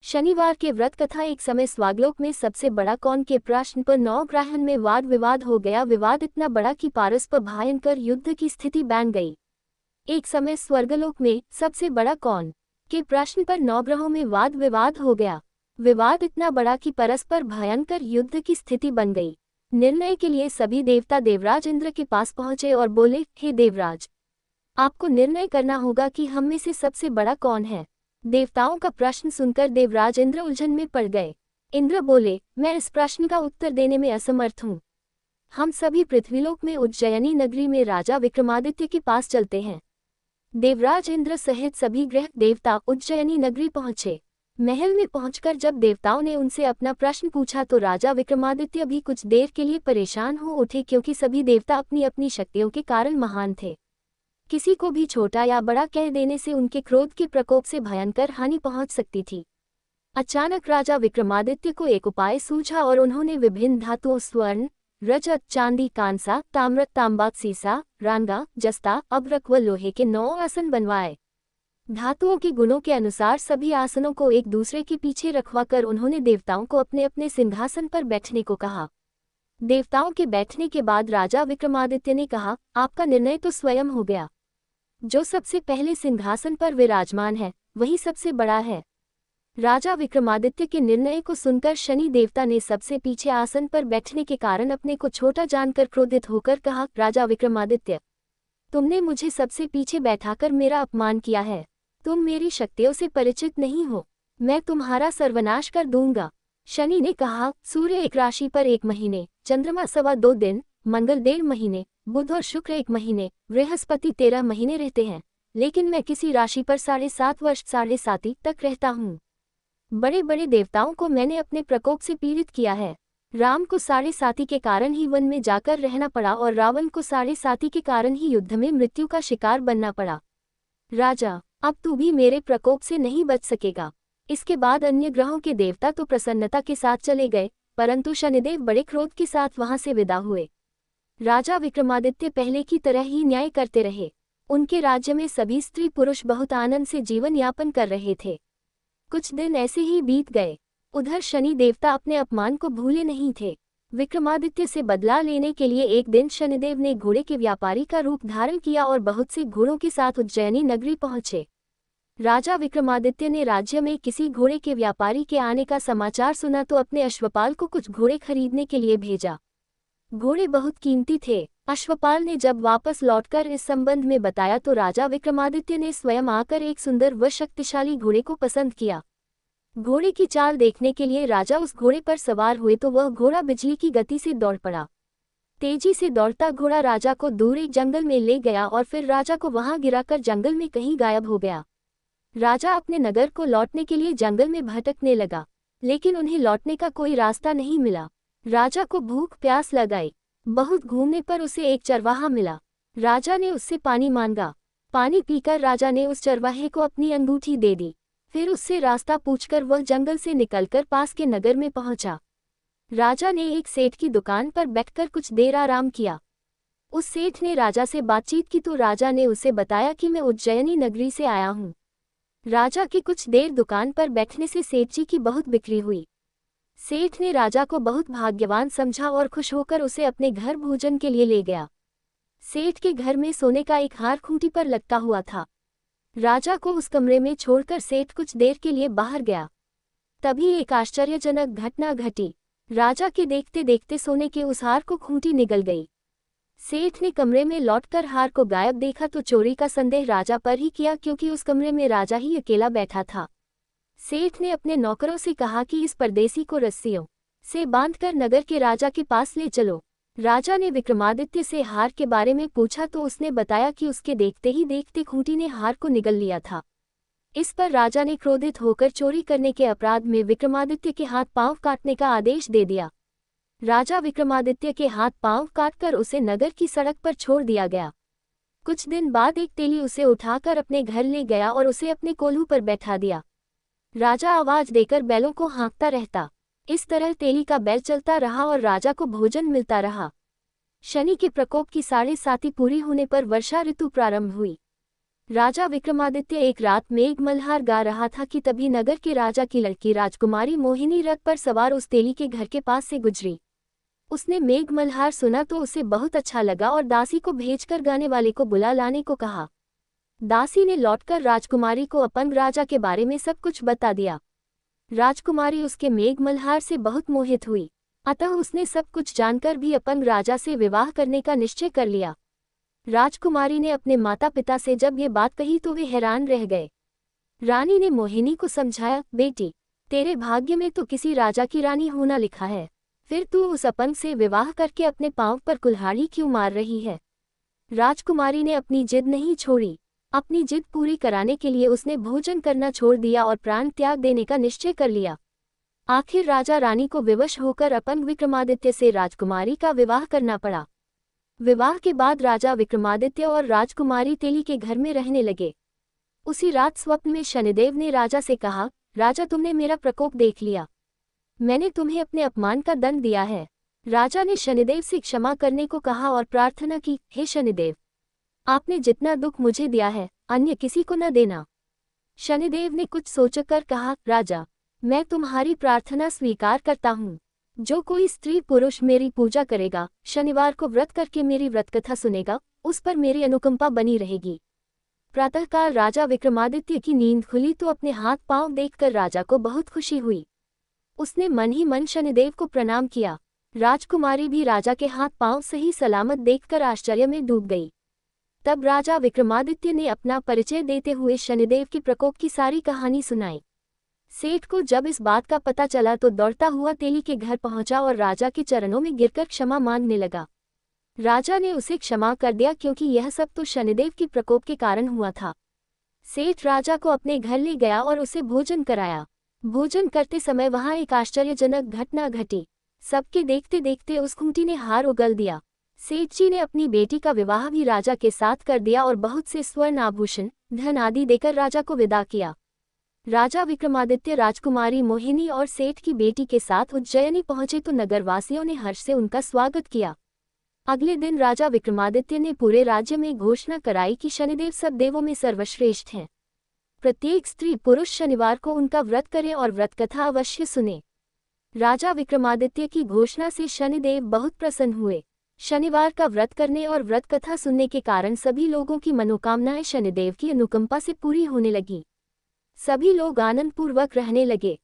शनिवार के व्रत कथा एक समय स्वर्गलोक में सबसे बड़ा कौन के प्रश्न पर नवग्रहण में वाद विवाद हो गया। विवाद इतना बड़ा कि पारस पर भयंकर युद्ध की स्थिति बन गई। एक समय स्वर्गलोक में सबसे बड़ा कौन के प्रश्न पर नवग्रहों में वाद विवाद हो गया। विवाद इतना बड़ा कि परस्पर भयंकर युद्ध की स्थिति बन गई। निर्णय के लिए सभी देवता देवराज इंद्र के पास पहुंचे और बोले, हे देवराज, आपको निर्णय करना होगा कि हम में से सबसे बड़ा कौन है। देवताओं का प्रश्न सुनकर देवराज इंद्र उलझन में पड़ गए। इंद्र बोले, मैं इस प्रश्न का उत्तर देने में असमर्थ हूँ। हम सभी पृथ्वीलोक में उज्जयिनी नगरी में राजा विक्रमादित्य के पास चलते हैं। देवराज इंद्र सहित सभी ग्रह देवता उज्जयिनी नगरी पहुंचे। महल में पहुंचकर जब देवताओं ने उनसे अपना प्रश्न पूछा तो राजा विक्रमादित्य भी कुछ देर के लिए परेशान हो उठे, क्योंकि सभी देवता अपनी अपनी शक्तियों के कारण महान थे। किसी को भी छोटा या बड़ा कह देने से उनके क्रोध के प्रकोप से भयंकर हानि पहुंच सकती थी। अचानक राजा विक्रमादित्य को एक उपाय सूझा और उन्होंने विभिन्न धातुओं स्वर्ण, रजत, चांदी, कांसा, ताम्र, तांबा, सीसा, रांगा, जस्ता, अभ्रक व लोहे के 9 आसन बनवाए। धातुओं के गुणों के अनुसार सभी आसनों को एक दूसरे के पीछे रखवाकर उन्होंने देवताओं को अपने अपने सिंहासन पर बैठने को कहा। देवताओं के बैठने के बाद राजा विक्रमादित्य ने कहा, आपका निर्णय तो स्वयं हो गया। जो सबसे पहले सिंहासन पर विराजमान है वही सबसे बड़ा है। राजा विक्रमादित्य के निर्णय को सुनकर शनि देवता ने सबसे पीछे आसन पर बैठने के कारण अपने को छोटा जानकर क्रोधित होकर कहा, राजा विक्रमादित्य, तुमने मुझे सबसे पीछे बैठाकर मेरा अपमान किया है। तुम मेरी शक्तियों से परिचित नहीं हो। मैं तुम्हारा सर्वनाश कर दूंगा। शनि ने कहा, सूर्य एक राशि पर 1 महीने, चंद्रमा 2.25 दिन, मंगल 1.5 महीने, बुध और शुक्र 1 महीने, बृहस्पति 13 महीने रहते हैं, लेकिन मैं किसी राशि पर 7.5 वर्ष 7.5 तक रहता हूँ। बड़े बड़े देवताओं को मैंने अपने प्रकोप से पीड़ित किया है। राम को 7.5 के कारण ही वन में जाकर रहना पड़ा और रावण को 7.5 के कारण ही युद्ध में मृत्यु का शिकार बनना पड़ा। राजा, अब तू भी मेरे प्रकोप से नहीं बच सकेगा। इसके बाद अन्य ग्रहों के देवता तो प्रसन्नता के साथ चले गए, परंतु शनिदेव बड़े क्रोध के साथ वहां से विदा हुए। राजा विक्रमादित्य पहले की तरह ही न्याय करते रहे। उनके राज्य में सभी स्त्री पुरुष बहुत आनंद से जीवन यापन कर रहे थे। कुछ दिन ऐसे ही बीत गए। उधर शनि देवता अपने अपमान को भूले नहीं थे। विक्रमादित्य से बदला लेने के लिए एक दिन शनिदेव ने घोड़े के व्यापारी का रूप धारण किया और बहुत से घोड़ों के साथ उज्जयिनी नगरी पहुंचे। राजा विक्रमादित्य ने राज्य में किसी घोड़े के व्यापारी के आने का समाचार सुना तो अपने अश्वपाल को कुछ घोड़े खरीदने के लिए भेजा। घोड़े बहुत कीमती थे। अश्वपाल ने जब वापस लौटकर इस संबंध में बताया तो राजा विक्रमादित्य ने स्वयं आकर एक सुंदर व शक्तिशाली घोड़े को पसंद किया। घोड़े की चाल देखने के लिए राजा उस घोड़े पर सवार हुए तो वह घोड़ा बिजली की गति से दौड़ पड़ा। तेजी से दौड़ता घोड़ा राजा को दूर एक जंगल में ले गया और फिर राजा को वहां गिराकर जंगल में कहीं गायब हो गया। राजा अपने नगर को लौटने के लिए जंगल में भटकने लगा, लेकिन उन्हें लौटने का कोई रास्ता नहीं मिला। राजा को भूख प्यास लगाई। बहुत घूमने पर उसे एक चरवाहा मिला। राजा ने उससे पानी मांगा। पानी पीकर राजा ने उस चरवाहे को अपनी अंगूठी दे दी। फिर उससे रास्ता पूछकर वह जंगल से निकलकर पास के नगर में पहुंचा। राजा ने एक सेठ की दुकान पर बैठकर कुछ देर आराम किया। उस सेठ ने राजा से बातचीत की तो राजा ने उसे बताया कि मैं उज्जयिनी नगरी से आया हूँ। राजा की कुछ देर दुकान पर बैठने से सेठ जी की बहुत बिक्री हुई। सेठ ने राजा को बहुत भाग्यवान समझा और खुश होकर उसे अपने घर भोजन के लिए ले गया। सेठ के घर में सोने का एक हार खूंटी पर लटका हुआ था। राजा को उस कमरे में छोड़कर सेठ कुछ देर के लिए बाहर गया। तभी एक आश्चर्यजनक घटना घटी। राजा के देखते देखते सोने के उस हार को खूंटी निगल गई। सेठ ने कमरे में लौटकर हार को गायब देखा तो चोरी का संदेह राजा पर ही किया, क्योंकि उस कमरे में राजा ही अकेला बैठा था। सेठ ने अपने नौकरों से कहा कि इस परदेसी को रस्सियों से बांधकर नगर के राजा के पास ले चलो। राजा ने विक्रमादित्य से हार के बारे में पूछा तो उसने बताया कि उसके देखते ही देखते खूंटी ने हार को निगल लिया था। इस पर राजा ने क्रोधित होकर चोरी करने के अपराध में विक्रमादित्य के हाथ पांव काटने का आदेश दे दिया। राजा विक्रमादित्य के हाथ पांव काटकर उसे नगर की सड़क पर छोड़ दिया गया। कुछ दिन बाद एक तेली उसे उठाकर अपने घर ले गया और उसे अपने कोल्हू पर बैठा दिया। राजा आवाज देकर बैलों को हाँकता रहता। इस तरह तेली का बैल चलता रहा और राजा को भोजन मिलता रहा। शनि के प्रकोप की 7.5 पूरी होने पर वर्षा ऋतु प्रारंभ हुई। राजा विक्रमादित्य एक रात मेघ मल्हार गा रहा था कि तभी नगर के राजा की लड़की राजकुमारी मोहिनी रथ पर सवार उस तेली के घर के पास से गुजरी। उसने मेघ मल्हार सुना तो उसे बहुत अच्छा लगा और दासी को भेजकर गाने वाले को बुला लाने को कहा। दासी ने लौटकर राजकुमारी को अपंग राजा के बारे में सब कुछ बता दिया। राजकुमारी उसके मेघ मल्हार से बहुत मोहित हुई, अतः उसने सब कुछ जानकर भी अपंग राजा से विवाह करने का निश्चय कर लिया। राजकुमारी ने अपने माता पिता से जब ये बात कही तो वे हैरान रह गए। रानी ने मोहिनी को समझाया, बेटी, तेरे भाग्य में तो किसी राजा की रानी होना लिखा है, फिर तू उस अपंग से विवाह करके अपने पांव पर कुल्हाड़ी क्यों मार रही है। राजकुमारी ने अपनी जिद नहीं छोड़ी। अपनी जिद पूरी कराने के लिए उसने भोजन करना छोड़ दिया और प्राण त्याग देने का निश्चय कर लिया। आखिर राजा रानी को विवश होकर अपंग विक्रमादित्य से राजकुमारी का विवाह करना पड़ा। विवाह के बाद राजा विक्रमादित्य और राजकुमारी तेली के घर में रहने लगे। उसी रात स्वप्न में शनिदेव ने राजा से कहा, राजा, तुमने मेरा प्रकोप देख लिया, मैंने तुम्हें अपने अपमान का दंड दिया है। राजा ने शनिदेव से क्षमा करने को कहा और प्रार्थना की, हे शनिदेव, आपने जितना दुख मुझे दिया है अन्य किसी को न देना। शनिदेव ने कुछ सोचकर कहा, राजा, मैं तुम्हारी प्रार्थना स्वीकार करता हूँ। जो कोई स्त्री पुरुष मेरी पूजा करेगा, शनिवार को व्रत करके मेरी व्रतकथा सुनेगा, उस पर मेरी अनुकंपा बनी रहेगी। प्रातःकाल राजा विक्रमादित्य की नींद खुली तो अपने हाथ पांव देखकर राजा को बहुत खुशी हुई। उसने मन ही मन शनिदेव को प्रणाम किया। राजकुमारी भी राजा के हाथ पांव सही सलामत देखकर आश्चर्य में डूब गई। तब राजा विक्रमादित्य ने अपना परिचय देते हुए शनिदेव के प्रकोप की सारी कहानी सुनाई। सेठ को जब इस बात का पता चला तो दौड़ता हुआ तेली के घर पहुंचा और राजा के चरणों में गिरकर क्षमा मांगने लगा। राजा ने उसे क्षमा कर दिया क्योंकि यह सब तो शनिदेव की प्रकोप के कारण हुआ था। सेठ राजा को अपने घर ले गया और उसे भोजन कराया। भोजन करते समय वहां एक आश्चर्यजनक घटना घटी। सबके देखते देखते उस खूंटी ने हार उगल दिया। सेठ जी ने अपनी बेटी का विवाह भी राजा के साथ कर दिया और बहुत से स्वर्ण आभूषण, धन आदि देकर राजा को विदा किया। राजा विक्रमादित्य राजकुमारी मोहिनी और सेठ की बेटी के साथ उज्जैनी पहुंचे तो नगरवासियों ने हर्ष से उनका स्वागत किया। अगले दिन राजा विक्रमादित्य ने पूरे राज्य में घोषणा कराई कि शनिदेव सब देवों में सर्वश्रेष्ठ हैं। प्रत्येक स्त्री पुरुष शनिवार को उनका व्रत करे और व्रतकथा अवश्य सुने। राजा विक्रमादित्य की घोषणा से शनिदेव बहुत प्रसन्न हुए। शनिवार का व्रत करने और व्रतकथा सुनने के कारण सभी लोगों की मनोकामनाएं शनिदेव की अनुकंपा से पूरी होने लगी। सभी लोग आनंदपूर्वक रहने लगे।